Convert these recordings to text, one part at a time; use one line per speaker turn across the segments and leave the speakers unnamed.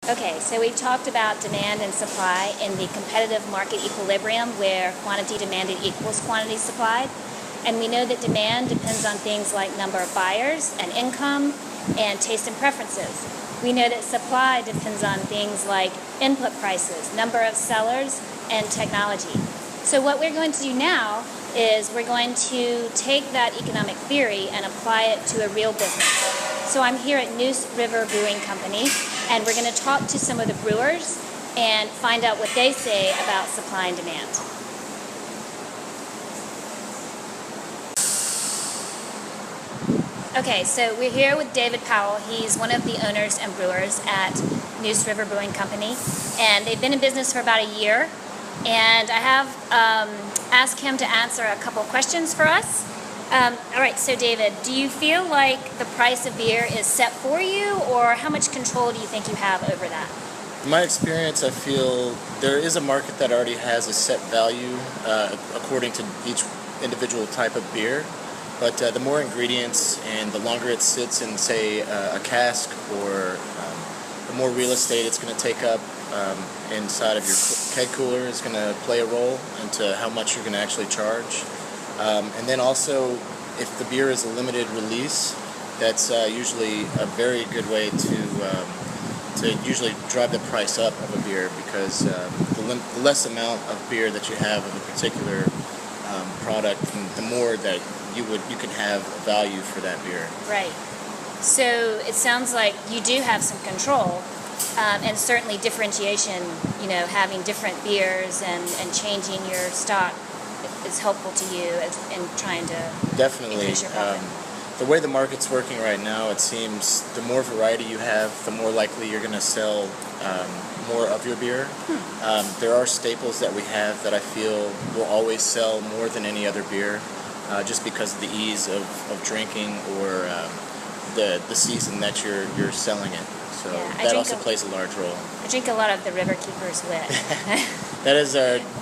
Okay, so we've talked about demand and supply in the competitive market equilibrium where quantity demanded equals quantity supplied. And we know that demand depends on things like number of buyers and income and taste and preferences. We know that supply depends on things like input prices, number of sellers, and technology. So what we're going to do now is we're going to take that economic theory and apply it to a real business. So I'm here at Neuse River Brewing Company, and we're going to talk to some of the brewers and find out what they say about supply and demand. Okay, so we're here with David Powell. He's one of the owners and brewers at Neuse River Brewing Company, and they've been in business for about a year. And I have asked him to answer a couple questions for us. All right, so David, do you feel like the price of beer is set for you, or how much control do you think you have over that?
In my experience, I feel there is a market that already has a set value according to each individual type of beer. But the more ingredients and the longer it sits in, say, a cask, or the more real estate it's going to take up inside of your keg cooler is going to play a role into how much you're going to actually charge. And then also, if the beer is a limited release, that's usually a very good way to usually drive the price up of a beer, because the less amount of beer that you have of a particular product, the more that you can have value for that beer.
Right. So it sounds like you do have some control, and certainly differentiation, having different beers and changing your stock is helpful to you in trying to
definitely
increase your profit.
The way the market's working right now, it seems the more variety you have, the more likely you're going to sell more of your beer. There are staples that we have that I feel will always sell more than any other beer, just because of the ease of drinking, or the season that you're selling it. So that also plays a large role.
I drink a lot of the River Keeper's Wit.
That is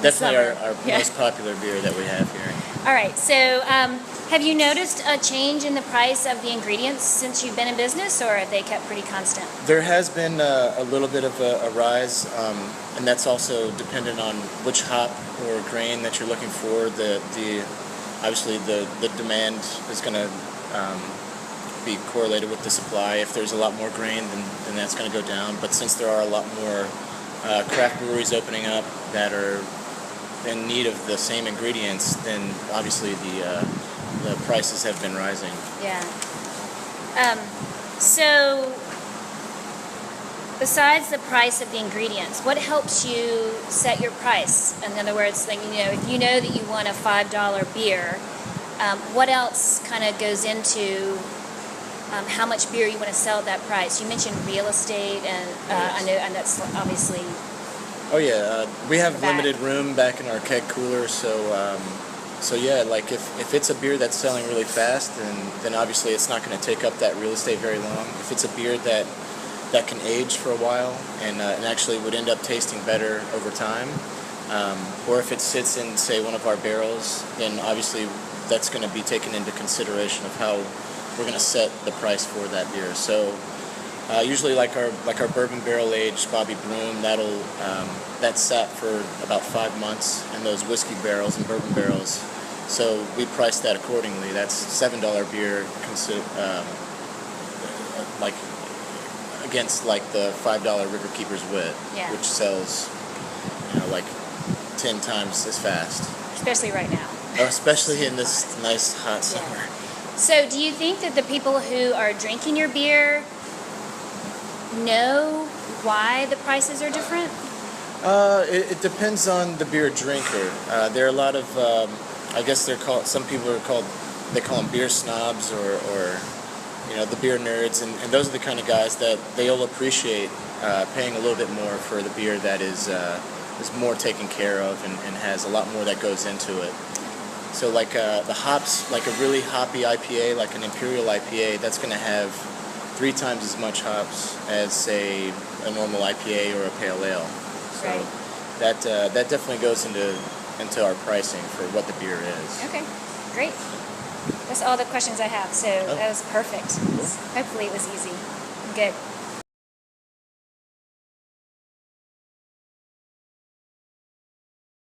definitely our most popular beer that we have here.
All right, so have you noticed a change in the price of the ingredients since you've been in business, or have they kept pretty constant?
There has been a little bit of a rise, and that's also dependent on which hop or grain that you're looking for. Obviously the demand is going to be correlated with the supply. If there's a lot more grain, then that's going to go down. But since there are a lot more craft breweries opening up that are in need of the same ingredients, then obviously the prices have been rising.
Yeah. So besides the price of the ingredients, what helps you set your price? In other words, if you know that you want a $5 beer, what else kind of goes into how much beer you want to sell at that price? You mentioned real estate, and I know, and that's obviously.
Oh yeah, we have limited room back in our keg cooler, so yeah, like if it's a beer that's selling really fast, then obviously it's not going to take up that real estate very long. If it's a beer that can age for a while and actually would end up tasting better over time, or if it sits in, say, one of our barrels, then obviously that's going to be taken into consideration of how we're going to set the price for that beer. So usually like our bourbon barrel aged Bobby Broom, that sat for about 5 months in those whiskey barrels and bourbon barrels. So we priced that accordingly. That's $7 beer, against the $5 River Keeper's Wit, which sells like 10 times as fast.
Especially right now.
Especially in this nice hot summer.
So do you think that the people who are drinking your beer know why the prices are different?
It depends on the beer drinker. There are a lot of, I guess some people they call them beer snobs, or the beer nerds, and those are the kind of guys that they'll appreciate paying a little bit more for the beer that is more taken care of and has a lot more that goes into it. So like the hops, like a really hoppy IPA, like an Imperial IPA, that's going to have 3 times as much hops as, say, a normal IPA or a pale ale. So that definitely goes into our pricing for what the beer is.
Okay, great. That's all the questions I have, so that was perfect. Hopefully it was easy. Good.